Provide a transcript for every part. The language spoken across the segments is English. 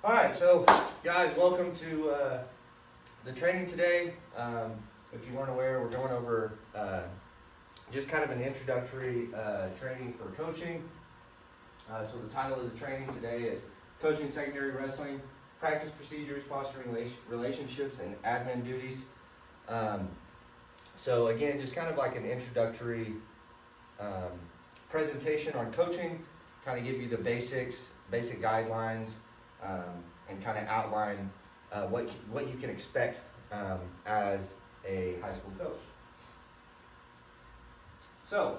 All right, so guys, welcome to the training today. If you weren't aware, we're going over just kind of an introductory training for coaching. So the title of the training today is Coaching Secondary Wrestling, Practice Procedures, Fostering Relationships, and Admin Duties. So again, just kind of like an introductory presentation on coaching, kind of give you the basic guidelines, and kind of outline what you can expect as a high school coach. So,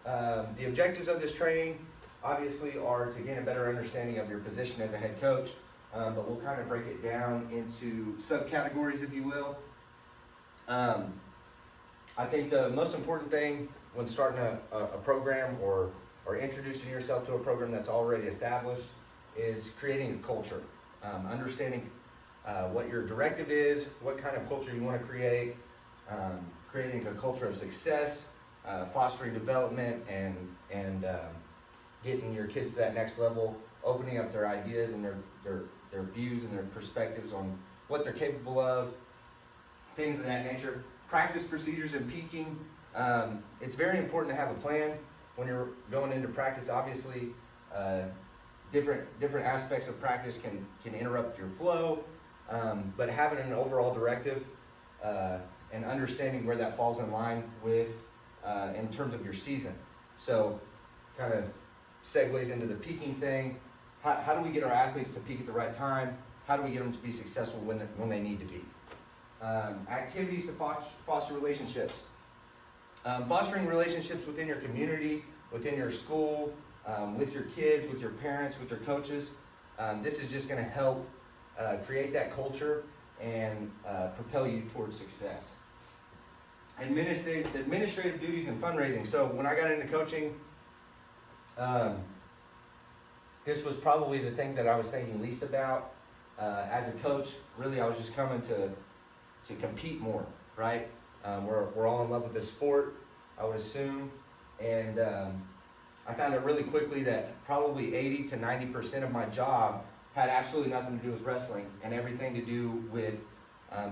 the objectives of this training obviously are to gain a better understanding of your position as a head coach, but we'll kind of break it down into subcategories, if you will. I think the most important thing when starting a program or introducing yourself to a program that's already established is creating a culture. Understanding what your directive is, what kind of culture you want to create, creating a culture of success, fostering development, and getting your kids to that next level, opening up their ideas and their views and their perspectives on what they're capable of, things of that nature. Practice procedures and peaking. It's very important to have a plan when you're going into practice. Obviously, different aspects of practice can interrupt your flow, but having an overall directive and understanding where that falls in line with in terms of your season. So kind of segues into the peaking thing. How do we get our athletes to peak at the right time? How do we get them to be successful when they need to be? Activities to foster relationships. Fostering relationships within your community, within your school, with your kids, with your parents, with your coaches. This is just going to help create that culture and propel you towards success. Administrative duties and fundraising. So when I got into coaching, this was probably the thing that I was thinking least about. As a coach, really I was just coming to compete more, right? We're all in love with the sport, I would assume, and I found out really quickly that probably 80 to 90% of my job had absolutely nothing to do with wrestling and everything to do with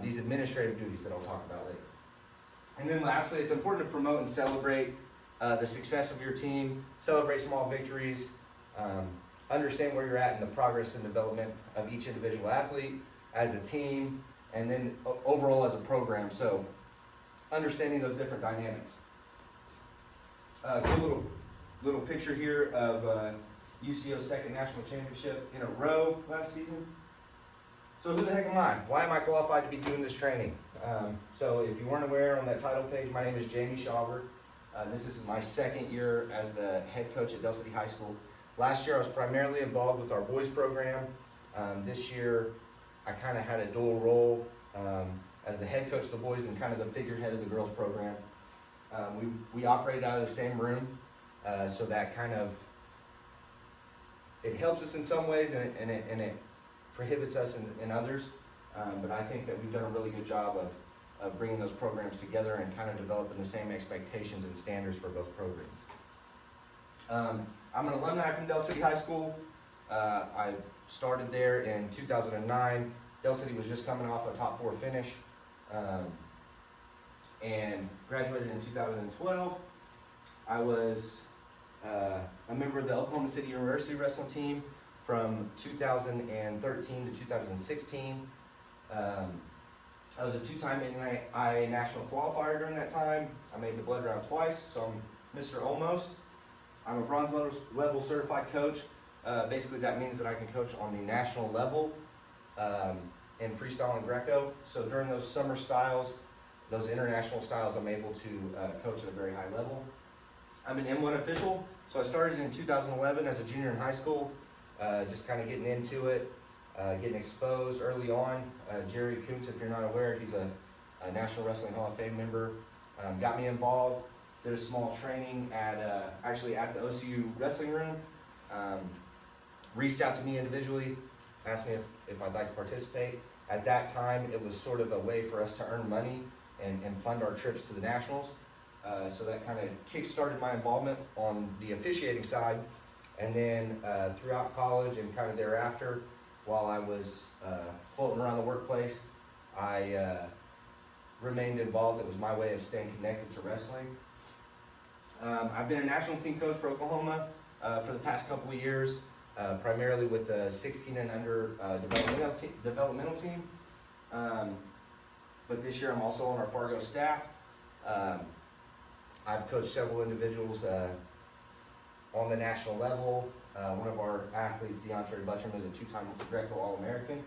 these administrative duties that I'll talk about later. And then lastly, it's important to promote and celebrate the success of your team, celebrate small victories, understand where you're at in the progress and development of each individual athlete as a team, and then overall as a program. So understanding those different dynamics. Good little picture here of UCO's second national championship in a row last season. So who the heck am I? Why am I qualified to be doing this training? So if you weren't aware, on that title page, my name is Jamie Shawver. This is my second year as the head coach at Del City High School. Last year I was primarily involved with our boys program. This year I kind of had a dual role as the head coach of the boys and kind of the figurehead of the girls program. We operated out of the same room, so that kind of, it helps us in some ways and it prohibits us in others, but I think that we've done a really good job of bringing those programs together and kind of developing the same expectations and standards for both programs. I'm an alumni from Del City High School. I started there in 2009. Del City was just coming off a top 4 finish, and graduated in 2012. I was a member of the Oklahoma City University wrestling team from 2013 to 2016. I was a 2-time NAIA national qualifier during that time. I made the blood round twice, so I'm Mr. Almost. I'm a bronze level certified coach. Basically that means that I can coach on the national level in freestyle and Greco. So during those summer styles, those international styles, I'm able to coach at a very high level. I'm an M1 official, so I started in 2011 as a junior in high school, just kind of getting into it, getting exposed early on. Jerry Kuntz, if you're not aware, he's a National Wrestling Hall of Fame member, got me involved, did a small training actually at the OCU wrestling room, reached out to me individually, asked me if I'd like to participate. At that time, it was sort of a way for us to earn money and fund our trips to the Nationals. So that kind of kick-started my involvement on the officiating side. And then throughout college and kind of thereafter, while I was floating around the workplace, I remained involved. It was my way of staying connected to wrestling. I've been a national team coach for Oklahoma for the past couple of years, primarily with the 16 and under developmental team. But this year I'm also on our Fargo staff. I've coached several individuals on the national level. One of our athletes, DeAndre Butcham, is a two-time Greco All-American.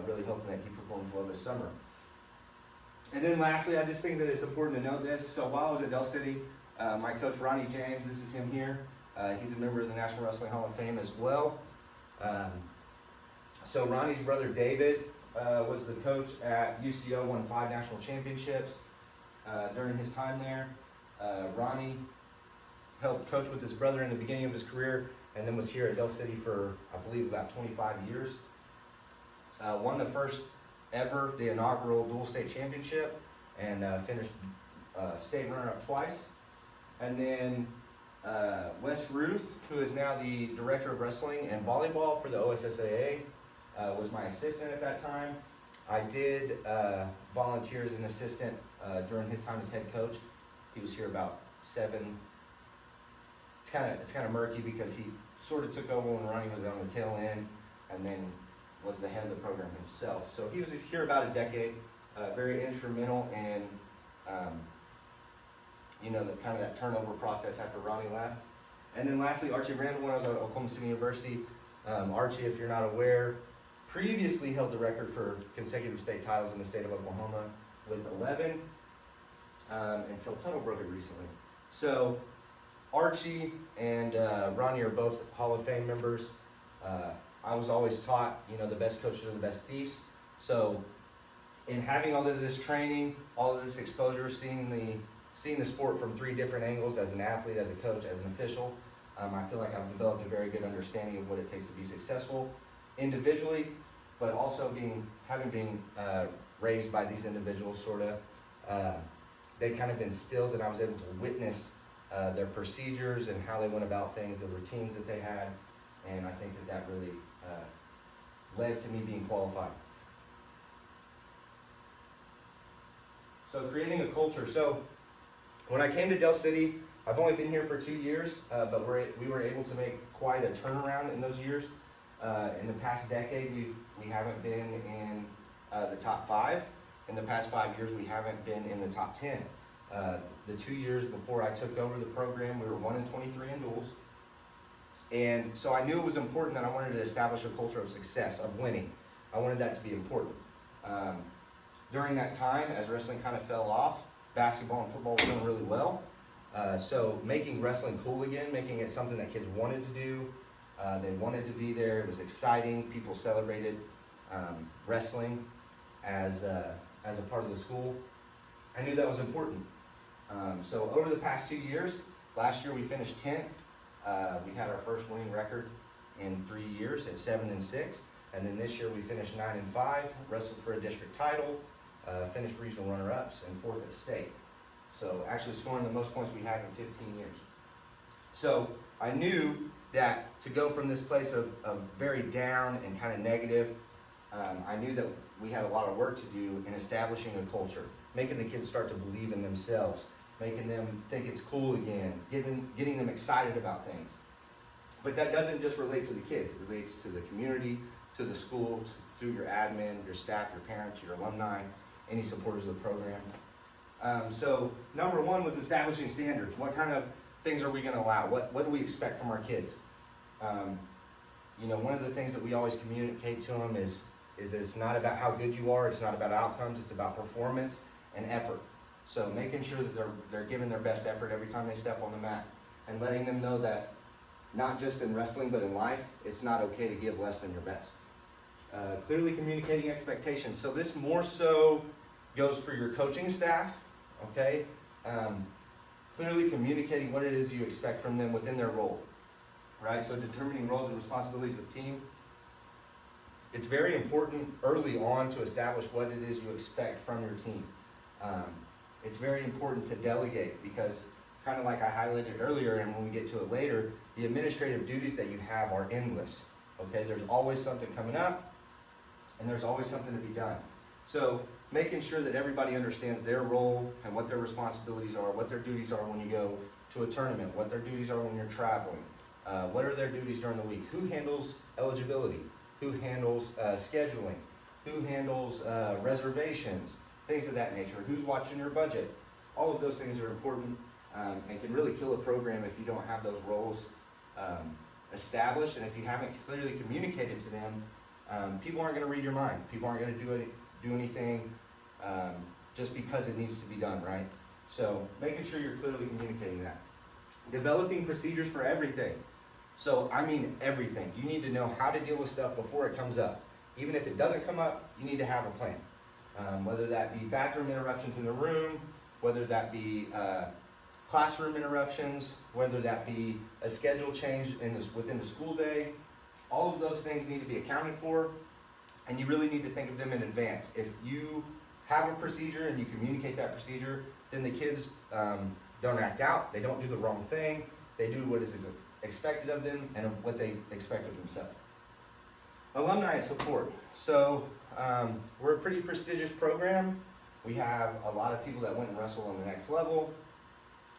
Really hoping that he performs well this summer. And then lastly, I just think that it's important to note this. So while I was at Del City, my coach Ronnie James, this is him here. He's a member of the National Wrestling Hall of Fame as well. So Ronnie's brother David was the coach at UCO, won 5 national championships during his time there. Ronnie helped coach with his brother in the beginning of his career, and then was here at Del City for, I believe, about 25 years. Won the first ever, the inaugural dual state championship, and finished state runner-up twice. And then Wes Ruth, who is now the director of wrestling and volleyball for the OSSAA, was my assistant at that time. I did volunteer as an assistant during his time as head coach. He was here about 7. It's kind of murky because he sort of took over when Ronnie was on the tail end, and then was the head of the program himself. So he was here about a decade, very instrumental in, that turnover process after Ronnie left. And then lastly, Archie Randall, when I was at Oklahoma City University. Archie, if you're not aware, previously held the record for consecutive state titles in the state of Oklahoma with 11, until Tuttle broke it recently. So Archie and Ronnie are both Hall of Fame members. I was always taught, the best coaches are the best thieves. So in having all of this training, all of this exposure, seeing the sport from 3 different angles, as an athlete, as a coach, as an official, I feel like I've developed a very good understanding of what it takes to be successful individually, but also having been raised by these individuals, they kind of instilled, and I was able to witness their procedures and how they went about things, the routines that they had, and I think that really led to me being qualified. So creating a culture. So when I came to Del City, I've only been here for 2 years, but we were able to make quite a turnaround in those years. In the past decade, we haven't been in the top 5. In the past 5 years, we haven't been in the top 10. The 2 years before I took over the program, we were 1-23 in duels. And so I knew it was important that I wanted to establish a culture of success, of winning. I wanted that to be important. During that time, as wrestling kind of fell off, basketball and football were doing really well. So making wrestling cool again, making it something that kids wanted to do, they wanted to be there, it was exciting, people celebrated wrestling as a part of the school. I knew that was important. So over the past 2 years, last year we finished 10th. We had our first winning record in 3 years at 7-6, and then this year we finished 9-5, wrestled for a district title, finished regional runner-ups, and 4th at state. So actually scoring the most points we had in 15 years. So I knew that to go from this place of very down and kind of negative, I knew that we had a lot of work to do in establishing a culture, making the kids start to believe in themselves, making them think it's cool again, getting them excited about things. But that doesn't just relate to the kids, it relates to the community, to the school, through your admin, your staff, your parents, your alumni, any supporters of the program. So number 1 was establishing standards. What kind of things are we going to allow? What do we expect from our kids? One of the things that we always communicate to them is that it's not about how good you are, it's not about outcomes, it's about performance and effort. So making sure that they're giving their best effort every time they step on the mat, and letting them know that not just in wrestling but in life, it's not okay to give less than your best. Clearly communicating expectations. So this more so goes for your coaching staff, okay? Clearly communicating what it is you expect from them within their role, right? So determining roles and responsibilities of team. It's very important early on to establish what it is you expect from your team. It's very important to delegate because, kind of like I highlighted earlier, and when we get to it later, the administrative duties that you have are endless. Okay, there's always something coming up, and there's always something to be done. So making sure that everybody understands their role and what their responsibilities are, what their duties are when you go to a tournament, what their duties are when you're traveling, what are their duties during the week, who handles eligibility, who handles scheduling, who handles reservations, things of that nature, who's watching your budget. All of those things are important and can really kill a program if you don't have those roles established, and if you haven't clearly communicated to them. People aren't going to read your mind. People aren't going to do anything just because it needs to be done, right? So making sure you're clearly communicating that. Developing procedures for everything. So I mean everything. You need to know how to deal with stuff before it comes up. Even if it doesn't come up, you need to have a plan. Whether that be bathroom interruptions in the room, whether that be classroom interruptions, whether that be a schedule change within the school day. All of those things need to be accounted for, and you really need to think of them in advance. If you have a procedure and you communicate that procedure, then the kids don't act out, they don't do the wrong thing, they do what is expected of them and of what they expect of themselves. Alumni support. So we're a pretty prestigious program. We have a lot of people that went and wrestled on the next level,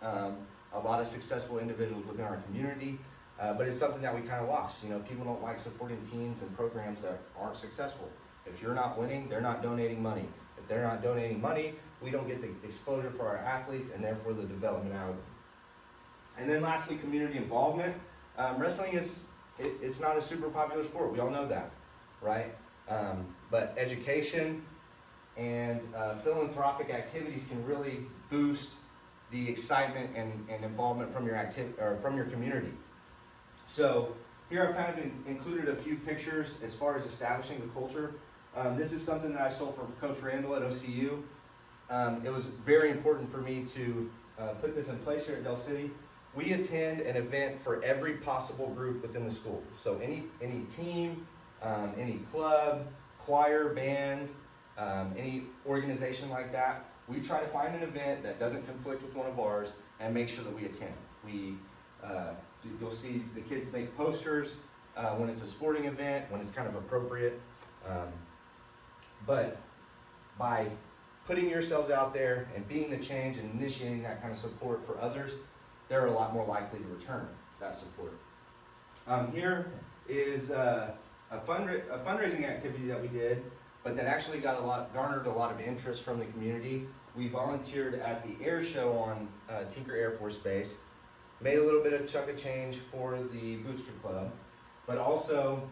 a lot of successful individuals within our community. But it's something that we kind of lost. You know, people don't like supporting teams and programs that aren't successful. If you're not winning, they're not donating money. If they're not donating money, we don't get the exposure for our athletes and therefore the development out of them. And then lastly, community involvement. Wrestling it's not a super popular sport. We all know that, right? But education and philanthropic activities can really boost the excitement and involvement from your community. So here I've kind of included a few pictures as far as establishing the culture. This is something that I stole from Coach Randall at OCU. It was very important for me to put this in place here at Del City. We attend an event for every possible group within the school. So any team, any club, choir, band, any organization like that, we try to find an event that doesn't conflict with one of ours and make sure that we attend. You'll see the kids make posters when it's a sporting event, when it's kind of appropriate. But by putting yourselves out there and being the change and initiating that kind of support for others, they're a lot more likely to return that support. Here is a fundraising activity that we did, but that actually garnered a lot of interest from the community. We volunteered at the air show on Tinker Air Force Base. Made a little bit of chunk of change for the Booster Club, but also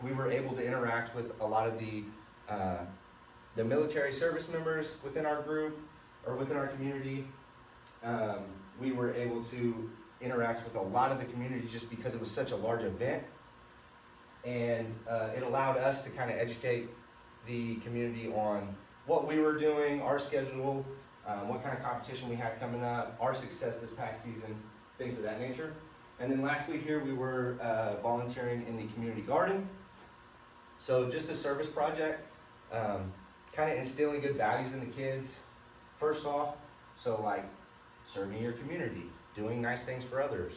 we were able to interact with a lot of the military service members within our group or within our community. We were able to interact with a lot of the community just because it was such a large event, and it allowed us to kind of educate the community on what we were doing, our schedule, what kind of competition we had coming up, our success this past season, things of that nature. And then lastly here we were volunteering in the community garden. So just a service project, kind of instilling good values in the kids. First off, so like serving your community, doing nice things for others,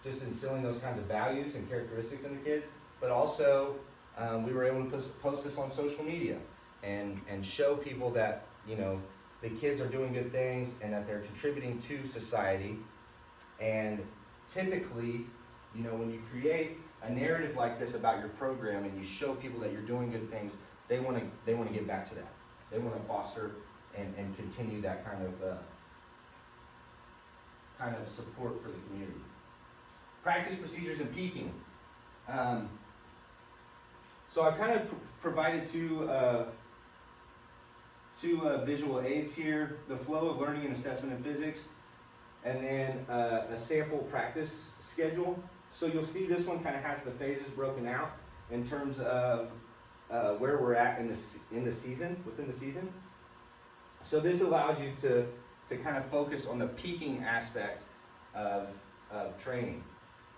just instilling those kinds of values and characteristics in the kids. But also we were able to post this on social media and show people that, you know, the kids are doing good things and that they're contributing to society. And typically, you know, when you create a narrative like this about your program and you show people that you're doing good things, they want to get back to that. They want to foster and continue that kind of support for the community. Practice procedures and peaking. So I've kind of provided two visual aids here: the flow of learning and assessment in physics, and then a sample practice schedule. So you'll see this one kind of has the phases broken out in terms of where we're at within the season. So this allows you to kind of focus on the peaking aspect of training.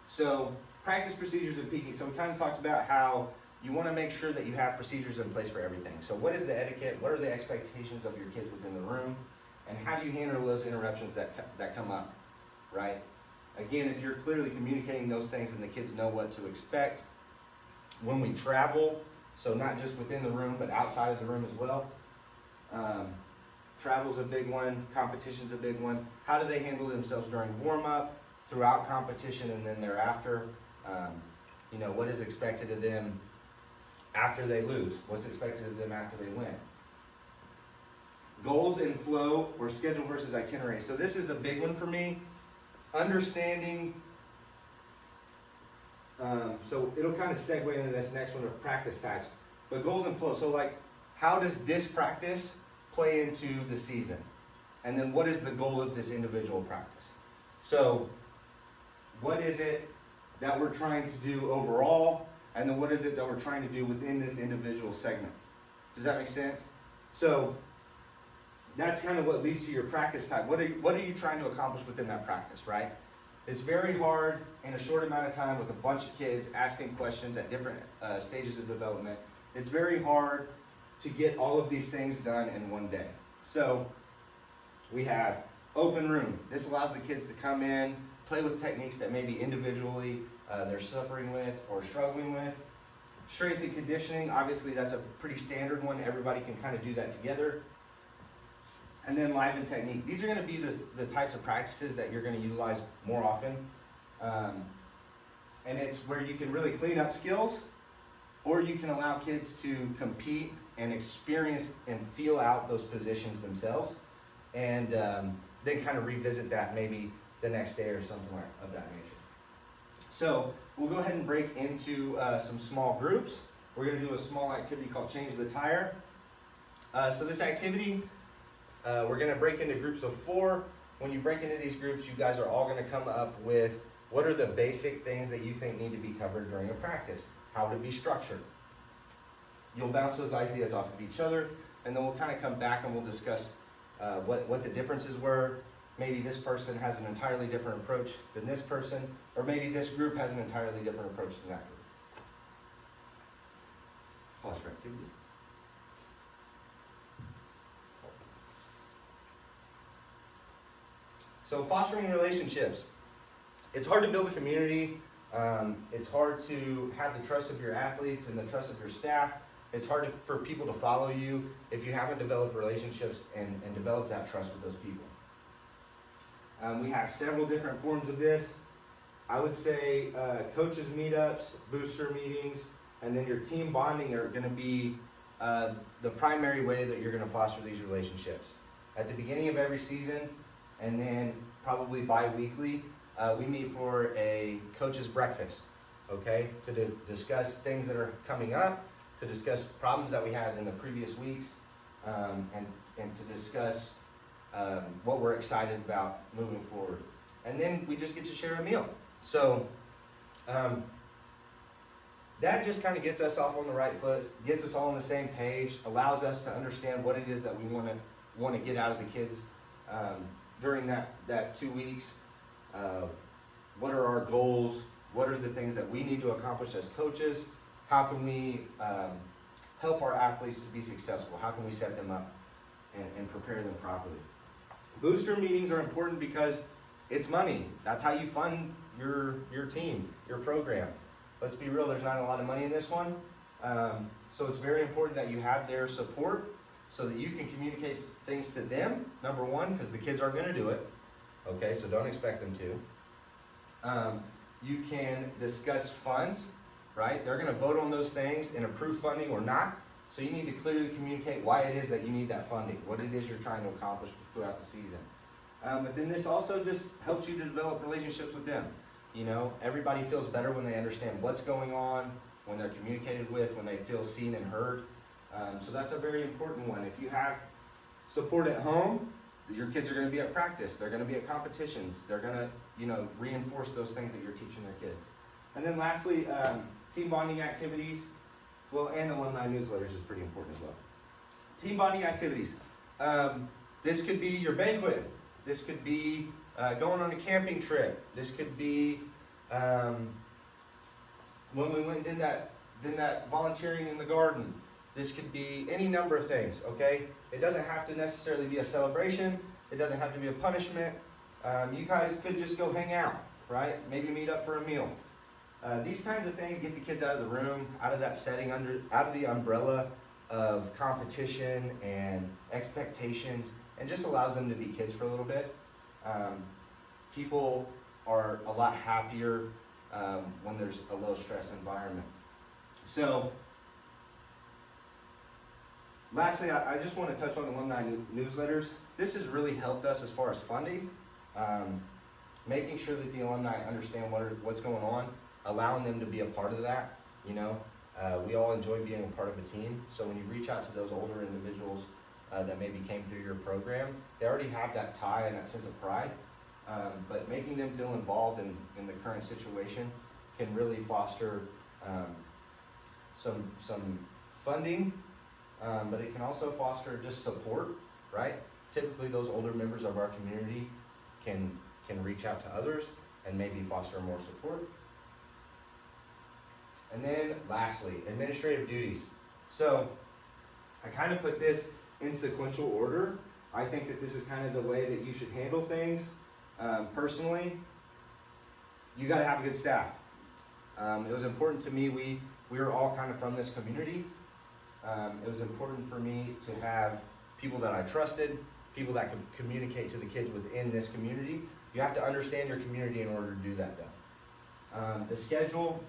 So practice procedures and peaking. So we kind of talked about how you want to make sure that you have procedures in place for everything. So what is the etiquette? What are the expectations of your kids within the room? And how do you handle those interruptions that come up, right? Again, if you're clearly communicating those things, then the kids know what to expect. When we travel, so not just within the room, but outside of the room as well. Travel's a big one, competition's a big one. How do they handle themselves during warm-up, throughout competition, and then thereafter? What is expected of them after they lose? What's expected of them after they win? Goals and flow, or schedule versus itinerary. So this is a big one for me. Understanding, so it'll kind of segue into this next one of practice types. But goals and flow, so like, how does this practice play into the season? And then what is the goal of this individual practice? So what is it that we're trying to do overall? And then what is it that we're trying to do within this individual segment? Does that make sense? So that's kind of what leads to your practice type. What are you trying to accomplish within that practice, right? It's very hard in a short amount of time with a bunch of kids asking questions at different stages of development. It's very hard to get all of these things done in one day. So we have open room. This allows the kids to come in, play with techniques that maybe individually they're suffering with or struggling with. Strength and conditioning, obviously that's a pretty standard one. Everybody can kind of do that together. And then live and technique. These are going to be the types of practices that you're going to utilize more often. And it's where you can really clean up skills, or you can allow kids to compete and experience and feel out those positions themselves, and then kind of revisit that maybe the next day or something of that nature. So we'll go ahead and break into some small groups. We're going to do a small activity called Change the Tire. So this activity, we're going to break into groups of 4. When you break into these groups, you guys are all going to come up with what are the basic things that you think need to be covered during a practice. How would it be structured? You'll bounce those ideas off of each other, and then we'll kind of come back and we'll discuss what the differences were. Maybe this person has an entirely different approach than this person, or maybe this group has an entirely different approach than that group. Pause for activity. So fostering relationships. It's hard to build a community. It's hard to have the trust of your athletes and the trust of your staff. It's hard for people to follow you if you haven't developed relationships and developed that trust with those people. We have several different forms of this. I would say coaches meetups, booster meetings, and then your team bonding are going to be the primary way that you're going to foster these relationships. At the beginning of every season, and then probably bi-weekly, we meet for a coach's breakfast, okay, to discuss things that are coming up, to discuss problems that we had in the previous weeks, and to discuss what we're excited about moving forward. And then we just get to share a meal. So that just kind of gets us off on the right foot, gets us all on the same page, allows us to understand what it is that we want to get out of the kids during that 2 weeks. What are our goals? What are the things that we need to accomplish as coaches? How can we help our athletes to be successful? How can we set them up and prepare them properly? Booster meetings are important because it's money. That's how you fund your team, your program. Let's be real, there's not a lot of money in this one. So it's very important that you have their support so that you can communicate things to them, number one, because the kids aren't going to do it. Okay, so don't expect them to. You can discuss funds, right? They're going to vote on those things and approve funding or not. So you need to clearly communicate why it is that you need that funding, what it is you're trying to accomplish throughout the season. But then this also just helps you to develop relationships with them. You know, everybody feels better when they understand what's going on, when they're communicated with, when they feel seen and heard. So that's a very important one. If you have support at home, your kids are going to be at practice. They're going to be at competitions. They're going to, reinforce those things that you're teaching their kids. And then lastly, team bonding activities. Well, and alumni newsletters is pretty important as well. Team bonding activities. This could be your banquet. This could be going on a camping trip. This could be when we went and did that volunteering in the garden. This could be any number of things, okay? It doesn't have to necessarily be a celebration. It doesn't have to be a punishment. You guys could just go hang out, right? Maybe meet up for a meal. These kinds of things get the kids out of the room, out of that setting, out of the umbrella of competition and expectations, and just allows them to be kids for a little bit. People are a lot happier when there's a low stress environment. So, lastly, I just want to touch on alumni newsletters. This has really helped us as far as funding, making sure that the alumni understand what's going on, allowing them to be a part of that. You know, we all enjoy being a part of a team. So when you reach out to those older individuals that maybe came through your program, they already have that tie and that sense of pride. But making them feel involved in the current situation can really foster some funding, but it can also foster just support, right? Typically those older members of our community can reach out to others and maybe foster more support. And then lastly, administrative duties. So I kind of put this in sequential order. I think that this is kind of the way that you should handle things. Personally, you got to have a good staff. It was important to me, we were all kind of from this community. It was important for me to have people that I trusted, people that could communicate to the kids within this community. You have to understand your community in order to do that though. The schedule,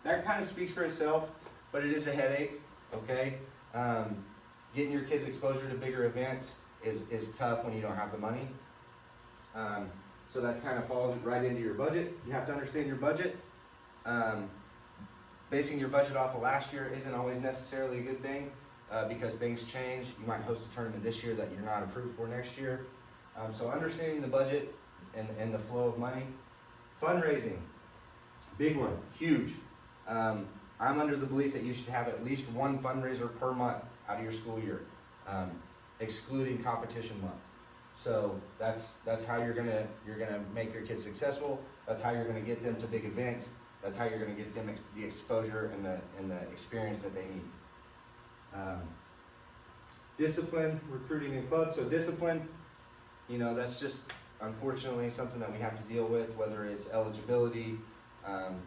that kind of speaks for itself, but it is a headache, okay? Getting your kids exposure to bigger events is tough when you don't have the money. So that kind of falls right into your budget. You have to understand your budget. Basing your budget off of last year isn't always necessarily a good thing because things change. You might host a tournament this year that you're not approved for next year. So understanding the budget and the flow of money. Fundraising, big one, huge. I'm under the belief that you should have at least one fundraiser per month out of your school year, excluding competition month. So that's how you're gonna make your kids successful. That's how you're gonna get them to big events. That's how you're gonna get them the exposure and the experience that they need. Discipline, recruiting and clubs. So discipline, you know, that's just unfortunately something that we have to deal with, whether it's eligibility,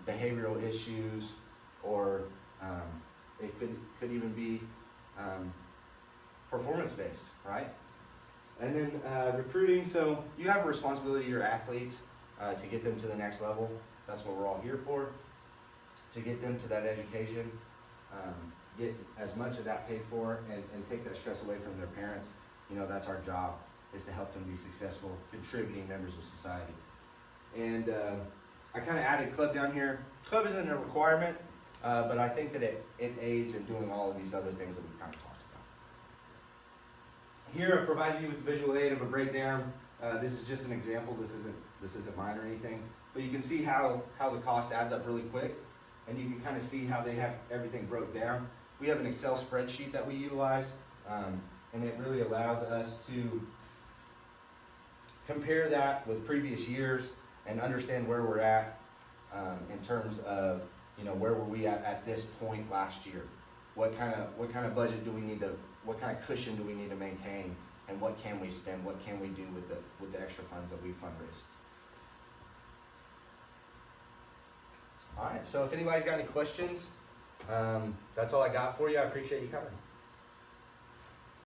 behavioral issues, or it could even be performance-based, right? And then recruiting, so you have a responsibility to your athletes to get them to the next level. That's what we're all here for, to get them to that education, get as much of that paid for, and take that stress away from their parents. You know, that's our job, is to help them be successful, contributing members of society. And I kind of added club down here. Club isn't a requirement, but I think that it aids in doing all of these other things that we've kind of talked about. Here I've provided you with the visual aid of a breakdown. This is just an example. This isn't mine or anything. But you can see how the cost adds up really quick. And you can kind of see how they have everything broke down. We have an Excel spreadsheet that we utilize. And it really allows us to compare that with previous years and understand where we're at in terms of, you know, where were we at this point last year? What kind of budget do we need to, what kind of cushion do we need to maintain, and what can we spend, what can we do with the extra funds that we fundraise? All right, so if anybody's got any questions, that's all I got for you. I appreciate you coming.